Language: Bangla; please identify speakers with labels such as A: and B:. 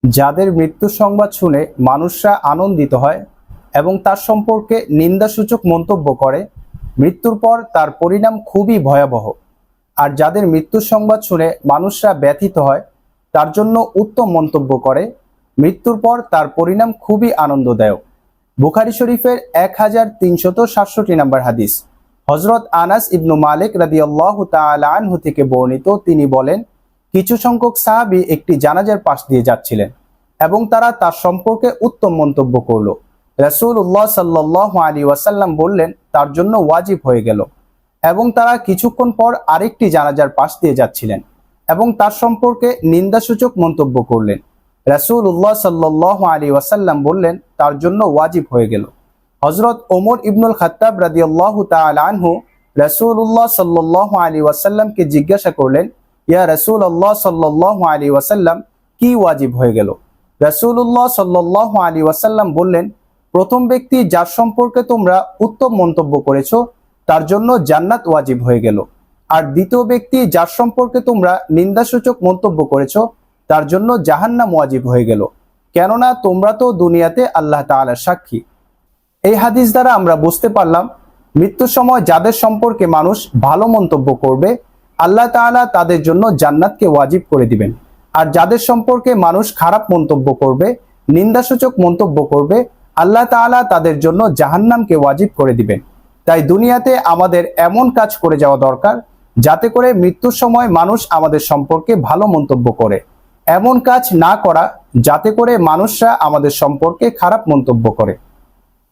A: যাদের মৃত্যু সংবাদ শুনে মানুষরা আনন্দিত হয় এবং তার সম্পর্কে নিন্দাসূচক মন্তব্য করে, মৃত্যুর পর তার পরিণাম খুবই ভয়াবহ। আর যাদের মৃত্যুর সংবাদ শুনে মানুষরা ব্যথিত হয়, তার জন্য উত্তম মন্তব্য করে, মৃত্যুর পর তার পরিণাম খুবই আনন্দদায়ক। বুখারী শরীফের 1367 নম্বর হাদিস। হযরত আনাস ইবনু মালিক রাদিয়াল্লাহু তাআলা আনহু থেকে বর্ণিত, তিনি বলেন, কিছু সংখ্যক সাহাবী একটি জানাজার পাশ দিয়ে যাচ্ছিলেন এবং তারা তার সম্পর্কে উত্তম মন্তব্য করল। রাসূলুল্লাহ সাল্লাল্লাহু আলাইহি ওয়াসাল্লাম বললেন, তার জন্য ওয়াজিব হয়ে গেল। এবং তারা কিছুক্ষণ পর আরেকটি জানাজার পাশ দিয়ে যাচ্ছিলেন এবং তার সম্পর্কে নিন্দাসূচক মন্তব্য করলেন। রাসূলুল্লাহ সাল্লাল্লাহু আলাইহি ওয়াসাল্লাম বললেন, তার জন্য ওয়াজিব হয়ে গেল। হযরত ওমর ইবনুল খাত্তাব রাদিয়াল্লাহু তাআলা আনহু রাসূলুল্লাহ সাল্লাল্লাহু আলাইহি ওয়াসাল্লামকে জিজ্ঞাসা করলেন, ইয়া রাসূলুল্লাহ সাল্লাল্লাহু আলাইহি ওয়াসাল্লাম, কি ওয়াজিব হয়ে গেল? রাসূলুল্লাহ সাল্লাল্লাহু আলাইহি ওয়াসাল্লাম বললেন, প্রথম ব্যক্তি যার সম্পর্কে তোমরা উত্তম মন্তব্য করেছো তার জন্য জান্নাত ওয়াজিব হয়ে গেল। আর দ্বিতীয় ব্যক্তি যার সম্পর্কে তোমরা নিন্দাসূচক মন্তব্য করেছো তার জন্য জাহান্নাম ওয়াজিব হয়ে গেল, কেননা তোমরা তো দুনিয়াতে আল্লাহ তাআলার সাক্ষী। এই হাদিস দ্বারা আমরা বুঝতে পারলাম, মৃত্যুর সময় যাদের সম্পর্কে মানুষ ভালো মন্তব্য করবে, আল্লাহ তাআলা তাদের জন্য জান্নাতকে ওয়াজিব করে দিবেন। আর যাদের সম্পর্কে মানুষ খারাপ মন্তব্য করবে, নিন্দাসূচক মন্তব্য করবে, আল্লাহ তাআলা তাদের জন্য জাহান্নামকে ওয়াজিব করে দিবেন। তাই দুনিয়াতে আমাদের এমন কাজ করে যাওয়া দরকার যাতে করে মৃত্যুর সময় মানুষ আমাদের সম্পর্কে ভালো মন্তব্য করে, এমন কাজ না করা যাতে করে মানুষরা আমাদের সম্পর্কে খারাপ মন্তব্য করে।